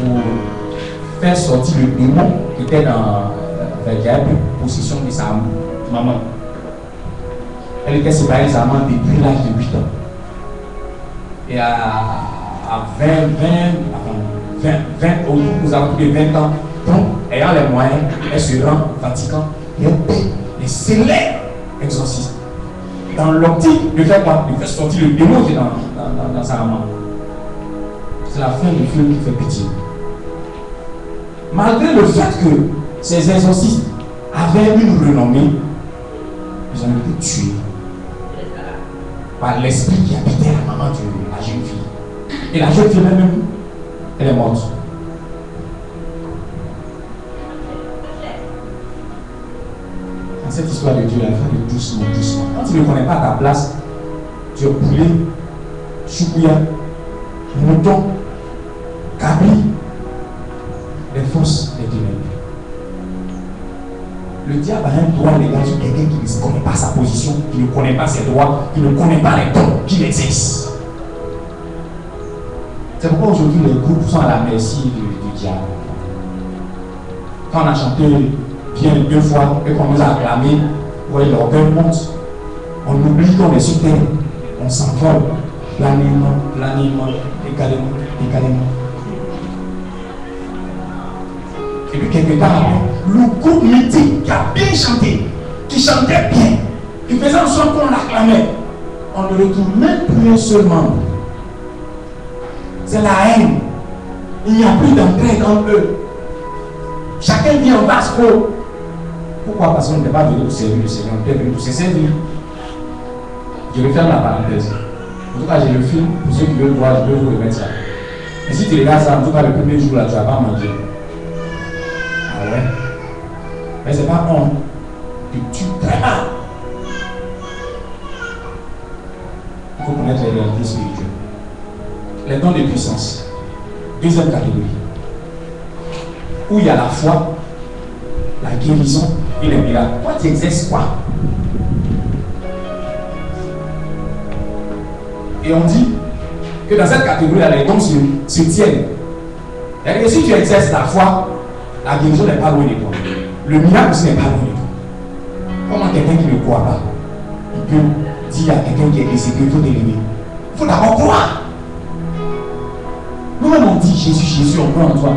pour faire sortir le démon qui était dans qui avait pris possession de sa maman. Elle était séparée de sa maman depuis l'âge de 8 ans. Et à 20, nous avons plus de 20 ans, donc ayant les moyens, elle se rend au Vatican et elle paie les célèbres exorcistes. Dans l'optique de faire quoi? De faire sortir le démon qui est dans sa maman. C'est la fin du film qui fait pitié. Malgré le fait que ces exorcistes avaient une renommée, ils ont été tués par l'esprit qui habitait la maman de la jeune fille. Et la jeune fille même, elle est morte. Dans cette histoire de Dieu, il a fait doucement, doucement. Quand tu ne connais pas ta place, tu es poulet, choukouya, mouton, cabri, les forces des ténèbres. Le diable a un droit légal sur quelqu'un qui ne connaît pas sa position, qui ne connaît pas ses droits, qui ne connaît pas les dons qu'il exerce. C'est pourquoi aujourd'hui les groupes sont à la merci du diable. Quand on a chanté bien 2 fois et qu'on nous a acclamé, vous voyez l'orgueil monte, on oublie qu'on est sur terre, on s'envole, planément, également. Et puis quelque part après, le groupe mythique qui a bien chanté, qui chantait bien, qui faisait en sorte qu'on l'acclamait, on ne retrouve même plus un seul membre. C'est la haine. Il n'y a plus d'entraide entre eux. Chacun vit en basse haut. Pourquoi? Parce qu'on n'était pas venu pour servir le Seigneur, on était venu pour se servir. Je referme la parenthèse. En tout cas, j'ai le film, pour ceux qui veulent voir, je peux vous remettre ça. Et si tu regardes ça, en tout cas, le premier jour là, tu ne vas pas manger. Ah ouais? Mais c'est pas honte. Tu tues très mal. Il faut connaître les réalités spirituelles. Les dons de puissance. Deuxième catégorie. Où il y a la foi, la guérison et les miracles. Toi, tu exerces quoi? Et on dit que dans cette catégorie-là, les dons se tiennent. Et si tu exerces la foi, la guérison n'est pas loin de toi. Le miracle aussi n'est pas loin de toi. Comment quelqu'un qui ne croit pas, il peut dire à quelqu'un qui est décédé, il faut t'élever. Il faut d'abord croire. Nous-mêmes on dit Jésus, on croit en toi.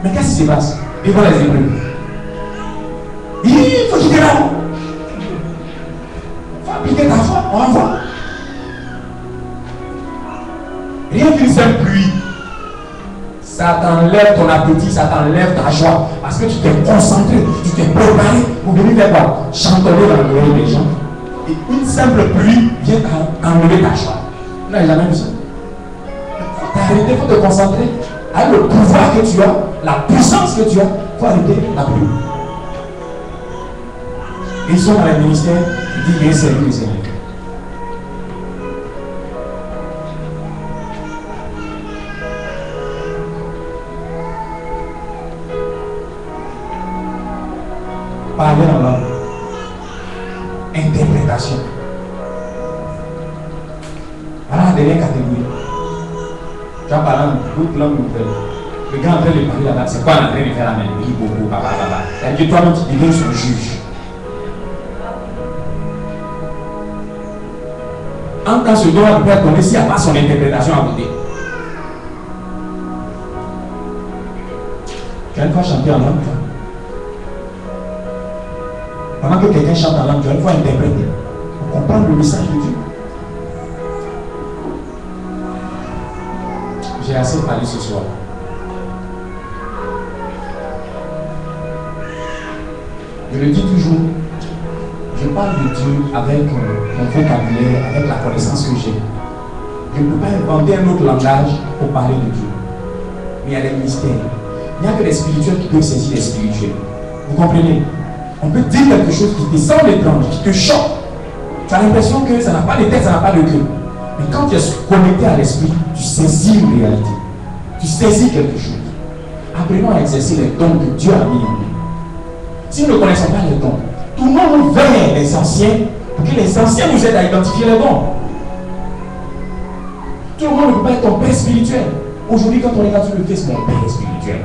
Mais qu'est-ce qui se passe devant les épreuves? Il faut quitter là-haut. Il faut appliquer ta foi, on va voir. Rien qu'une seule pluie, ça t'enlève ton appétit, ça t'enlève ta joie. Parce que tu t'es concentré, tu t'es préparé pour venir faire quoi? Chantonner dans l'oreille des gens. Et une simple pluie vient t'enlever ta joie. Vous n'avez jamais vu ça? Arrêtez, il faut te concentrer. Avec le pouvoir que tu as, la puissance que tu as, il faut arrêter la pluie. Ils sont dans les ministères, ils disent viens servir le Seigneur. Parler en langue. Interprétation. Voilà la dernière catégorie. Tu as parlé toute langue nouvelle. Le gars en train de parler là-bas, c'est quoi en train de faire la même? Il dit bobo, papa. C'est-à-dire que toi-même tu deviens son juge. En tant que ce don, tu peux être donné s'il n'y a pas son interprétation à côté. Tu as une fois chanté en langue, toi. Pendant que quelqu'un chante en langue, tu as une fois interprété pour comprendre le message de Dieu. J'ai assez parlé ce soir. Je le dis toujours, je parle de Dieu avec mon vocabulaire, avec la connaissance que j'ai. Je ne peux pas inventer un autre langage pour parler de Dieu. Mais il y a des mystères. Il n'y a que les spirituels qui peuvent saisir les spirituels. Vous comprenez? On peut dire quelque chose qui te semble étrange, qui te choque. Tu as l'impression que ça n'a pas de tête, ça n'a pas de queue. Mais quand tu es connecté à l'esprit, tu saisis une réalité. Tu saisis quelque chose. Apprenons à exercer les dons que Dieu a mis en nous. Si nous ne connaissons pas les dons, tournons-nous vers les anciens pour que les anciens nous aident à identifier les dons. Tout le monde ne peut pas être ton père spirituel. Aujourd'hui, quand on regarde sur le texte, mon père spirituel,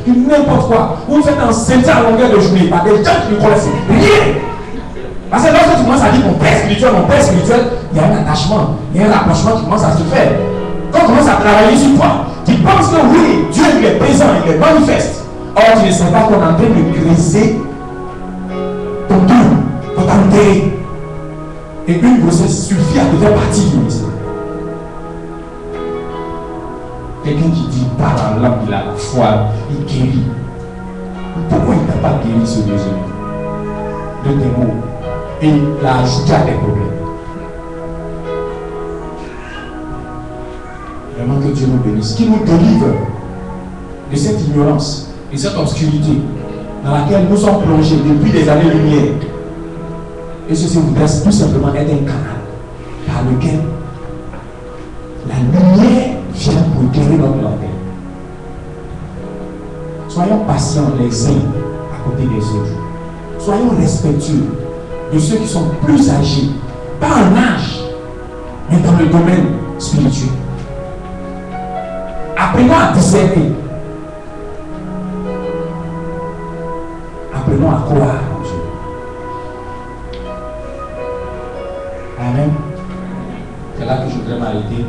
n'importe quoi. Vous faites un sentir à longueur de journée par des gens qui ne connaissent rien. Parce que lorsque tu commences à dire mon père spirituel, il y a un attachement, il y a un rapprochement qui commence à se faire. Quand on commence à travailler sur toi, tu penses que oui, Dieu il est présent, il est manifeste. Or, tu ne sais pas qu'on est en train de graisser ton tour, ton enterré. Et une grossesse suffit à te faire partie du ministère. Quelqu'un qui dit par la langue, il a la foi, il guérit. Pourquoi il n'a pas guéri ce deuxième de tes mots et l'a ajouté à tes problèmes? Vraiment que Dieu nous bénisse, qu'il nous délivre de cette ignorance, de cette obscurité dans laquelle nous sommes plongés depuis des années-lumière. Et ceci voudrait tout simplement être un canal par lequel la lumière vient pour éclairer notre lanterne. Soyons patients les uns à côté des autres. Soyons respectueux de ceux qui sont plus âgés, pas en âge, mais dans le domaine spirituel. Apprenons à discerner. Apprenons à croire en Dieu. Amen. C'est là que je voudrais m'arrêter.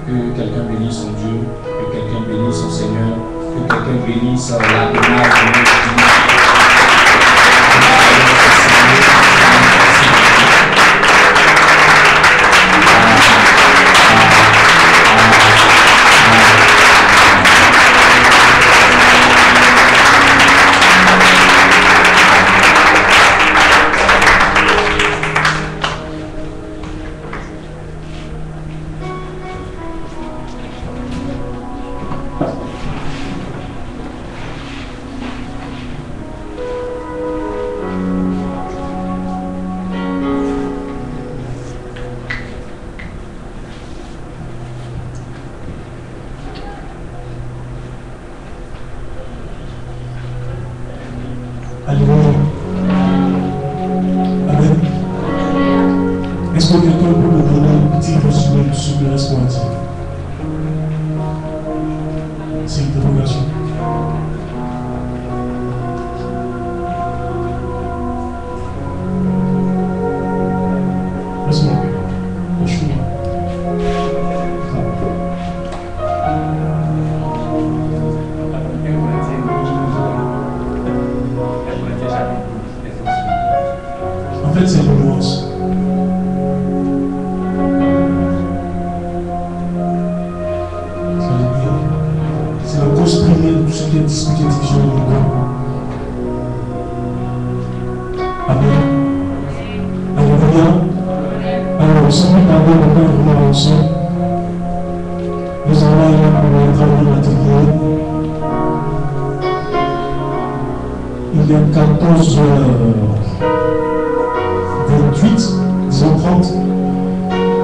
Que quelqu'un bénisse son Dieu, que quelqu'un bénisse son Seigneur, que quelqu'un bénisse la démarche de notre vie. Il est 14h28, 10h30.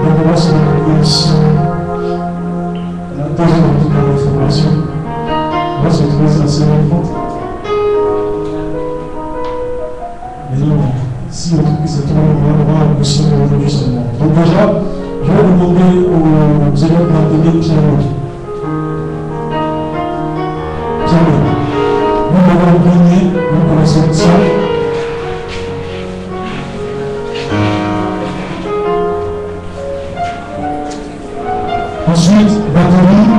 Donc on va se retrouver ici. La deuxième partie de l'information. On va se retrouver à 16h30. Mais non, si on trouve que c'est trop, on va aussi aujourd'hui seulement. Donc déjà, je vais demander aux élèves de la télé Pierre-Marie. Nous l'avons gagné, nous connaissons ça. Ensuite, batterie.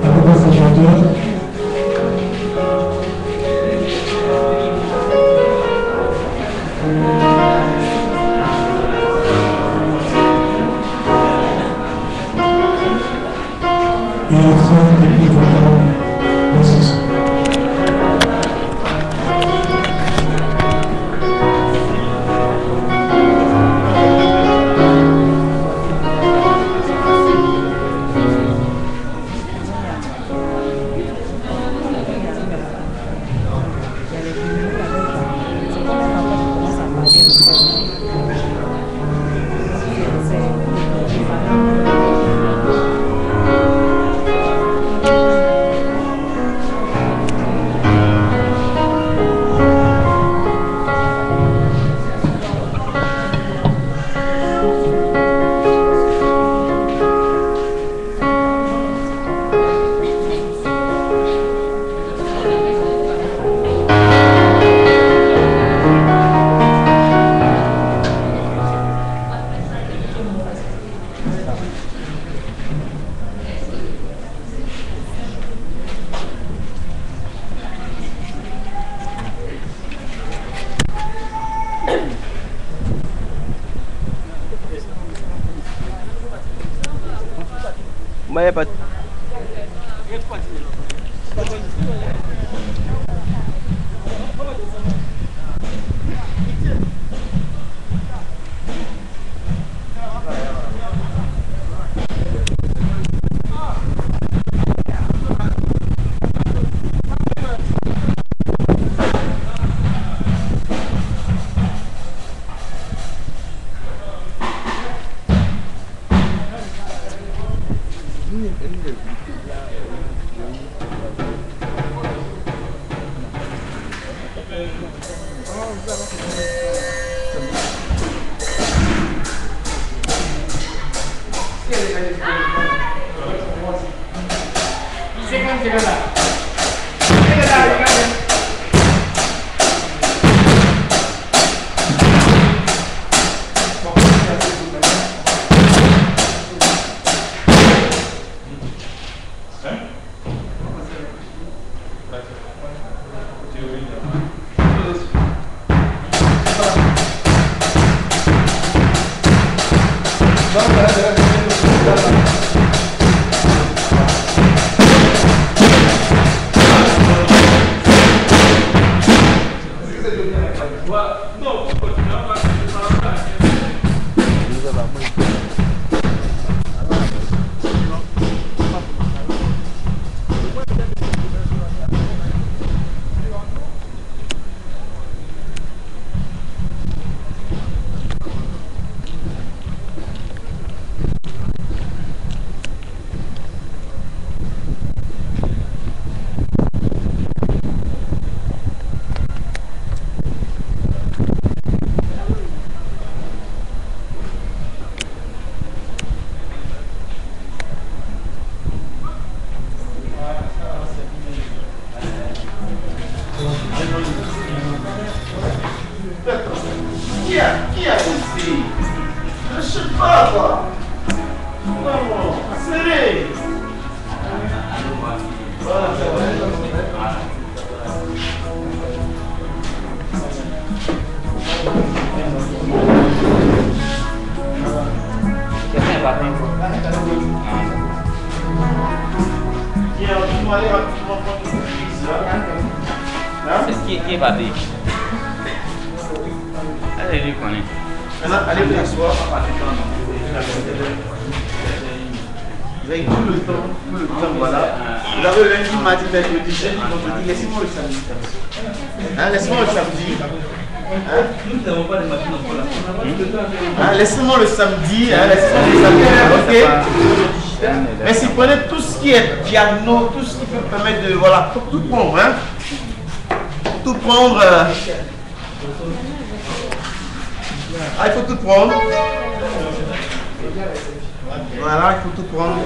Avec le chanteur. Et enfin, technique vocale. Merci. Bah, pas. Qui est parti? Allez, allez vous asseoir. Vous avez tout le temps, voilà. Vous avez lundi, mardi, mercredi, jeudi, vendredi. Laissez-moi le samedi. Laissez-moi le samedi. Nous n'avons pas de machines en cola. Laissez-moi le samedi. Laissez-moi le samedi. Ok. Mais si vous prenez tout ce qui est piano, tout ce qui peut permettre de. Voilà, faut tout prendre. Hein. Tout prendre. Il faut tout prendre. Voilà, il faut tout prendre.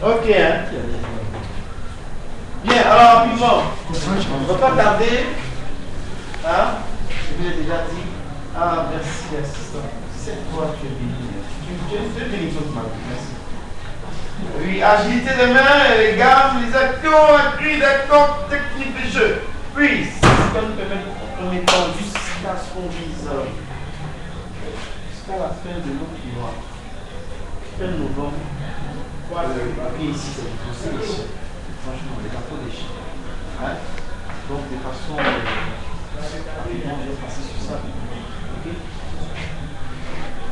Ok, hein. Bien, alors rapidement, on ne va pas tarder. Hein? Je vous l'ai déjà dit. Ah, merci, assistant. C'est toi qui es béni. Tu es béni toute ma vie. Merci. Oui, agilité de main, les gammes, les actions, accrues d'accords, techniques de jeu. Puis, ça nous permet de premier temps jusqu'à ce qu'on à fin de notre mois, fin novembre, et ici c'est aussi les chiens. Franchement, les cartons des chiens. Hein? Donc de façon rapidement, je vais passer sur ça. Ok?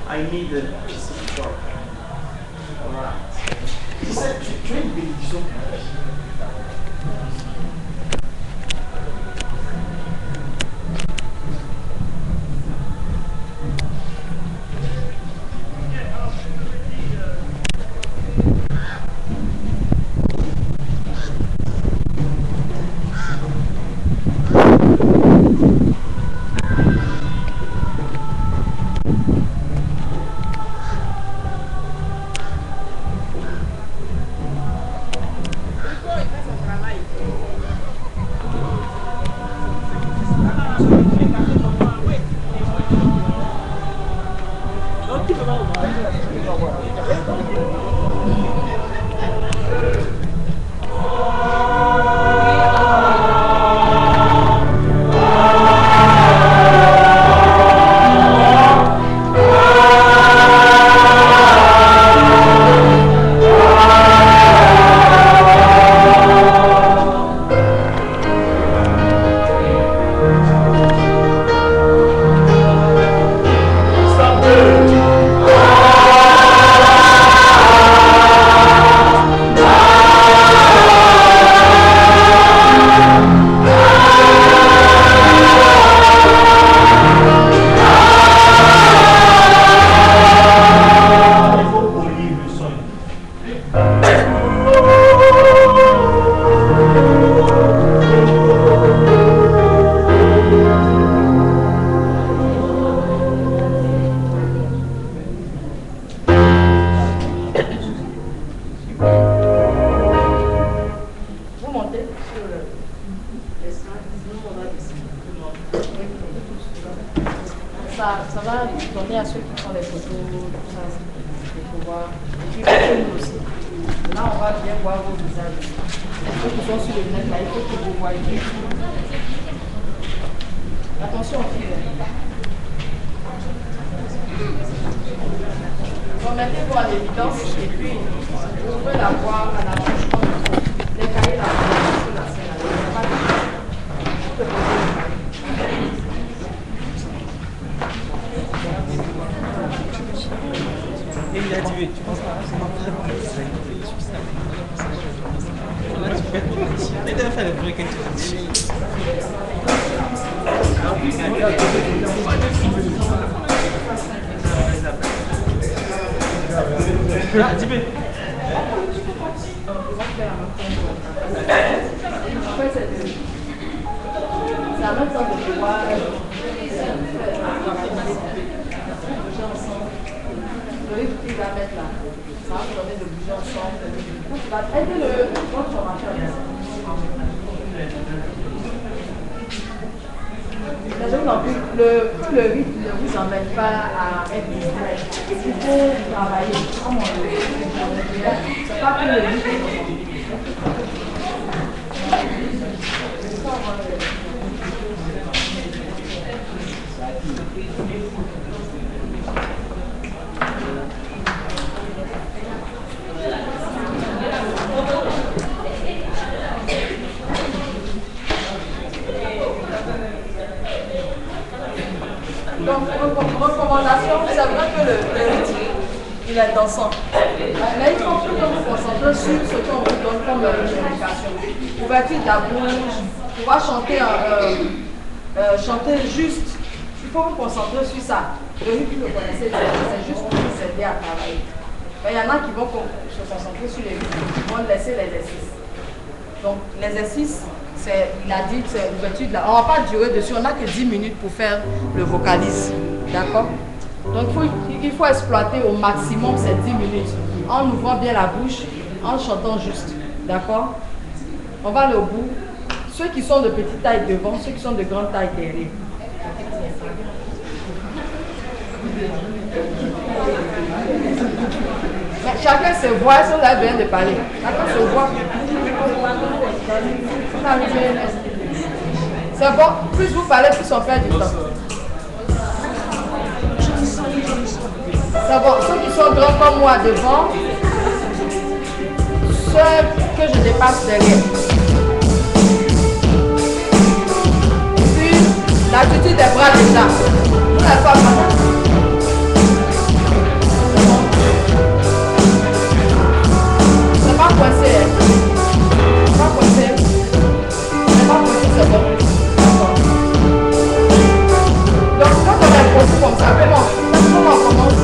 I need a piece of chalk. Alright. Tu as une bénédiction. Ça va donner à ceux qui font les photos, tout ça, de pouvoir. Et puis nous aussi. Là, on va bien voir vos visages. Ceux qui sont sur le net, là, il faut que vous voyez. Attention, donc, mettez-vous en évidence et puis vous pouvez la voir à la bouche comme il faut. Les cahiers là, sur la scène, il n'y a pas de Et il a dit, tu penses pas, c'est pas très bon. Mais t'as fait le bruit quand tu dis. C'est en même temps de pouvoir le rythme qu'il va mettre là, ça va vous donner de bouger ensemble. Tu vas aider votre formateur. Que le rythme ne vous emmène pas à être distrait. Il faut travailler. C'est pas que le rythme. Donc, recommandation, c'est vrai que le rythme, il est dansant. Mais il faut plutôt vous concentrer sur ce qu'on vous donne comme indication. Ouverture de la bouche, pouvoir chanter juste. Il faut vous concentrer sur ça. Le rythme, vous le connaissez, c'est juste pour vous aider à travailler. Mais il y en a qui vont se concentrer sur les rythmes, qui vont laisser l'exercice. Donc, l'exercice, il a dit, c'est l'ouverture de la... On ne va pas durer dessus, on n'a que 10 minutes pour faire le vocalise. D'accord? Donc, il faut exploiter au maximum ces 10 minutes en ouvrant bien la bouche, en chantant juste. D'accord? On va aller au bout. Ceux qui sont de petite taille devant, ceux qui sont de grande taille derrière. Mais chacun se voit, si on a besoin de parler. Chacun se voit. C'est bon, plus vous parlez, plus on perd du temps. C'est bon, ceux qui sont grands comme moi devant, ceux que je dépasse derrière. Puis, l'attitude des bras déjà. Vous n'avez pas mal. C'est pas coincé. C'est pas coincé. C'est pas coincé, c'est bon. Donc, quand on a un profil comme ça, comment on commence?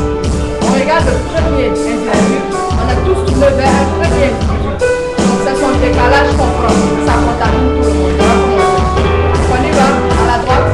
On regarde le premier individu, on a tous tourné vers un premier individu. Donc, c'est son décalage qu'on prend, ça contamine tout le monde. On va commencer. On y va, à la droite.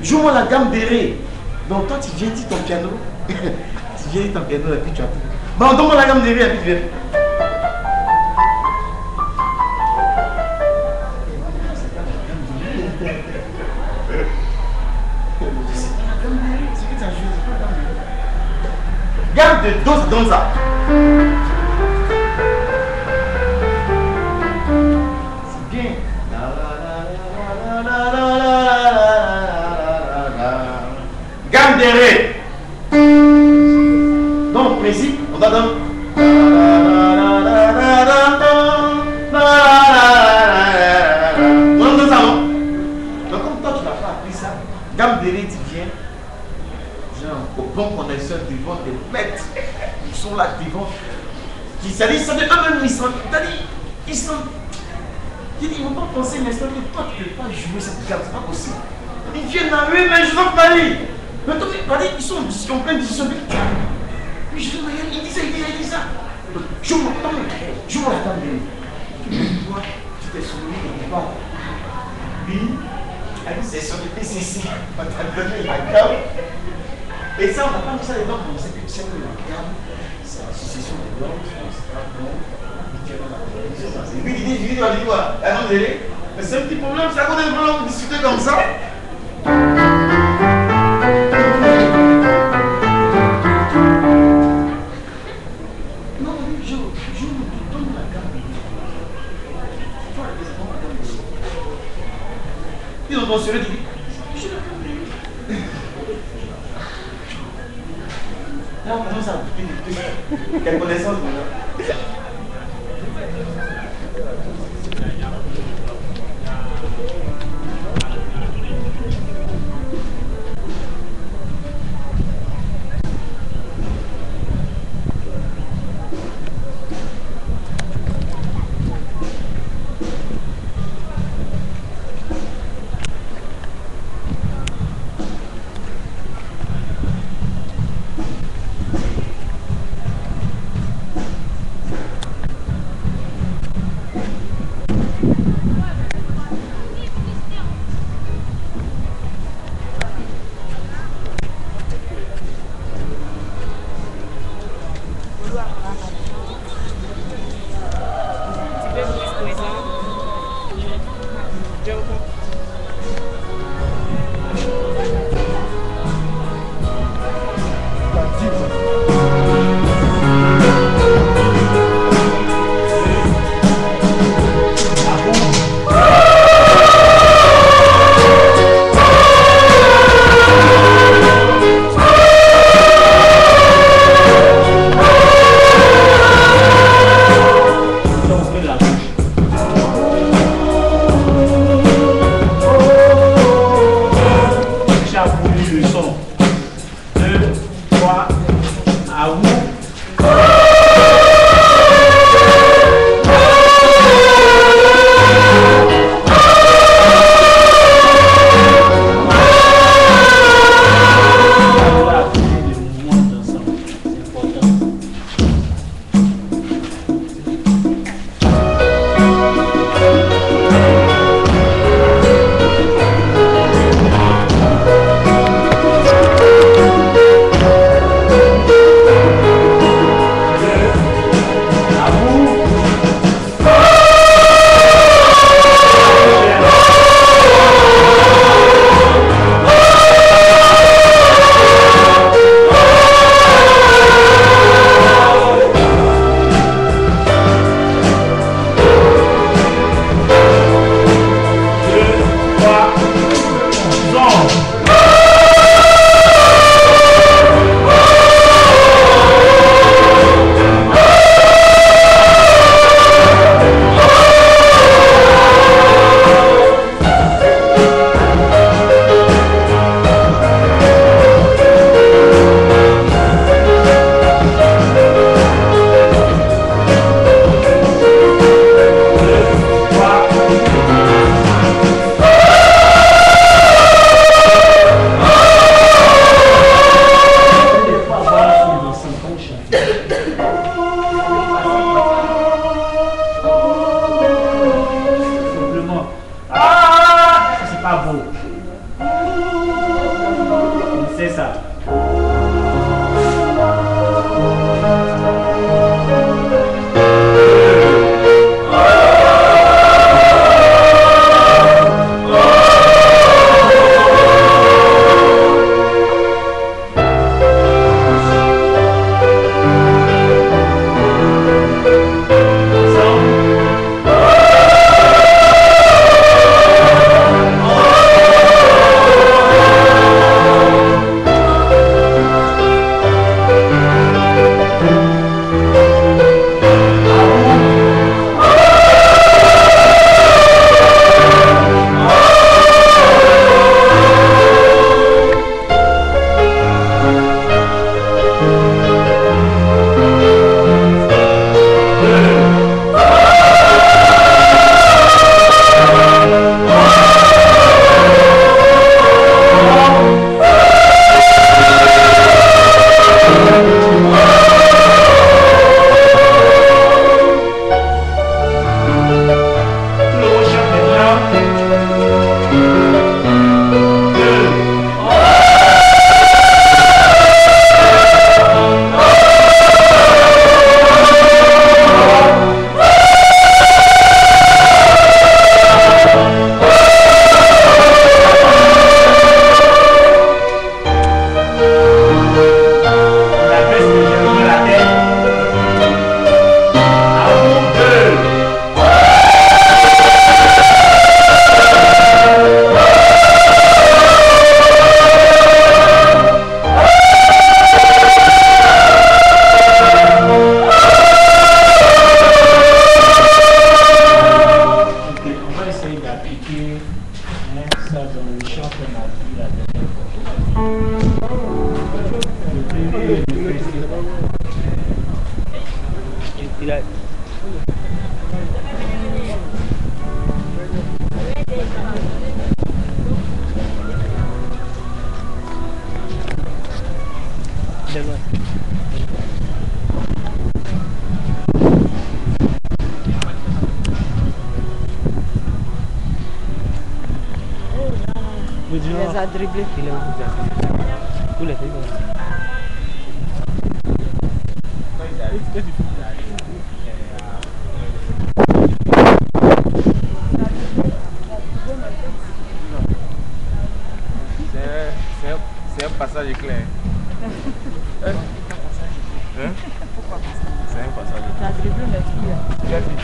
Joue-moi la gamme des ré. Donc toi tu viens dire ton piano. Tu viens dire ton piano et puis tu as tout. Bon, donne-moi la gamme des ré et puis tu viens. Gamme de do, c'est comme ça. C'est bien. Gamme de ré. Donc, principe, on va dans. Donc, comme toi, tu n'as pas appris ça, gamme de ré, tu viens. Au bon connaisseur devant des maîtres, ils sont là devant. C'est-à-dire, ça de eux-mêmes, ils sont. Ils sont. Ils ne vont pas penser l'instant que toi, tu ne peux pas jouer cette gamme, c'est pas possible. Ils viennent à eux, mais je veux pas aller. Mais toi, ils sont en pleine décision. Mais je veux pas aller, il dit ça. Joue-moi la gamme de. Toi, tu t'es souvenu quelque part. Lui, c'est sur le PCC. On t'a donné la gamme. Et ça, on n'a pas mis ça dedans pour c'est que la gamme, c'est l'association des blancs, c'est lui qui dit, la gamme de ré. Mais c'est un petit problème, c'est à cause des blancs, vous discutez comme ça. Non, je me donne la gamme de ré. Ils ont mentionné, tu dis, je la gamme de ré. Là, on commence à quelle connaissance maintenant. Bravo. C'est ça. Les a dribblés. C'est un passage clair. Hein? Pourquoi? C'est un passage clair. Tu as dribblé, mais tu as. Quel dit?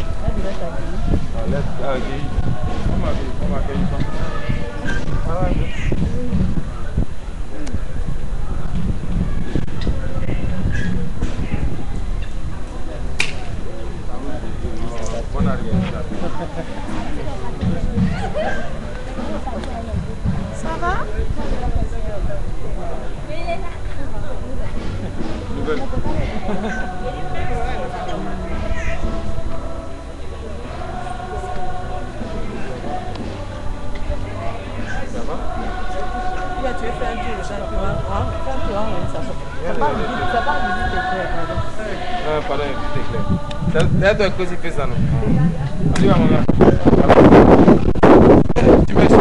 Ça va? Nouvelle. Ça va? Tu veux faire un tour de ça, tu vas. Fais un tour, ça va visiter clair, pardon. Pardon, visite clair. D'ailleurs, toi, così fait ça, non? Tu vas, mon gars. Tu veux ça?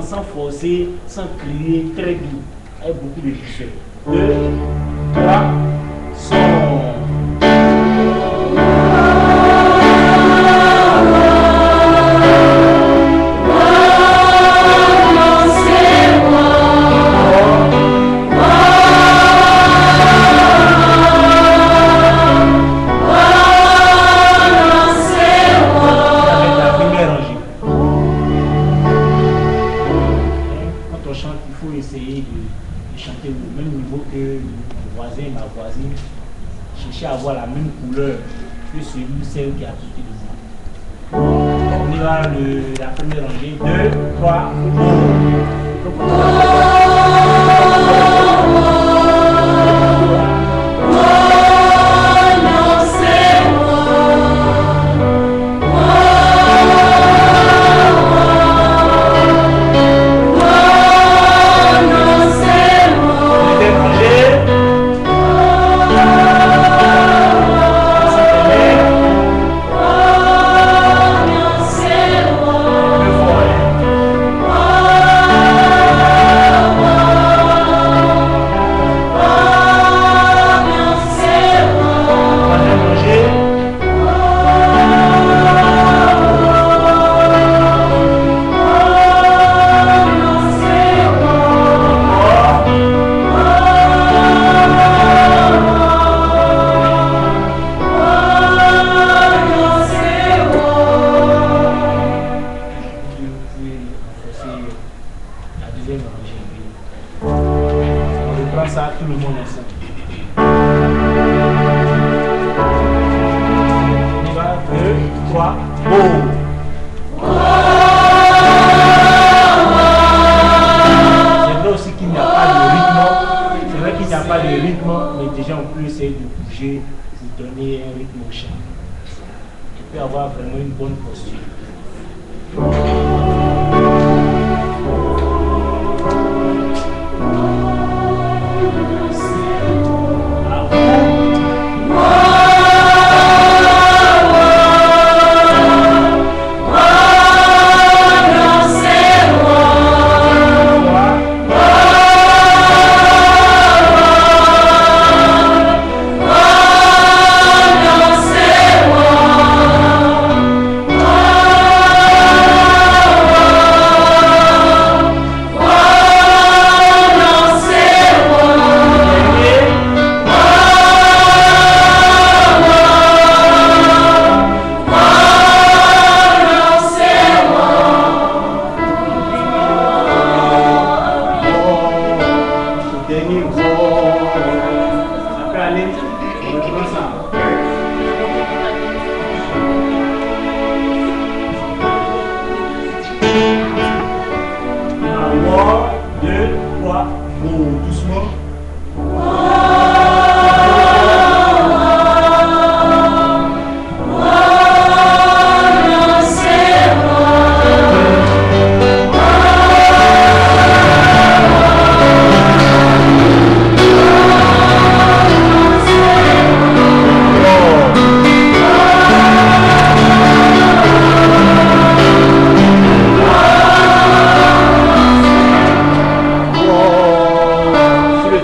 Sans forcer, sans crier, très doux, avec beaucoup de douceur. 2, 3, son. essayer de chanter au même niveau que le voisin, ma voisine. Chercher à avoir la même couleur que celle qui est à côté de moi. On y va la première rangée. 2, 3,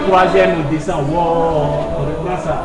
troisième, on descend. Wow, on reprend ça.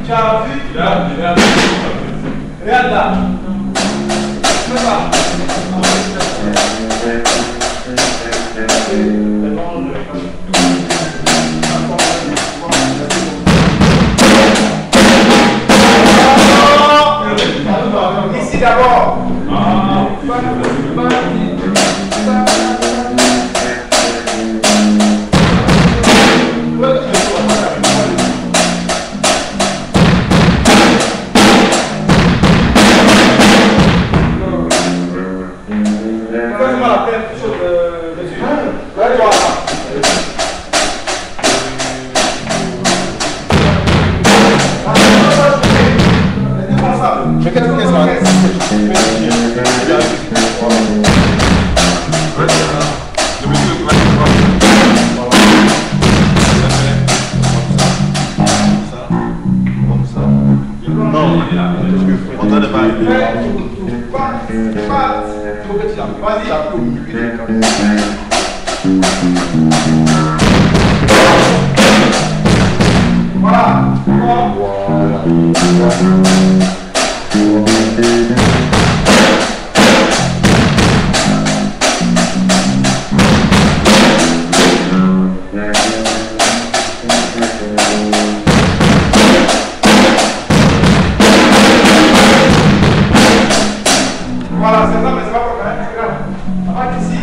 Tu as vu? Regarde là. Fais ça. Ici d'abord. Voilà, c'est ça, mais c'est pas pour rien. Regarde. Ici.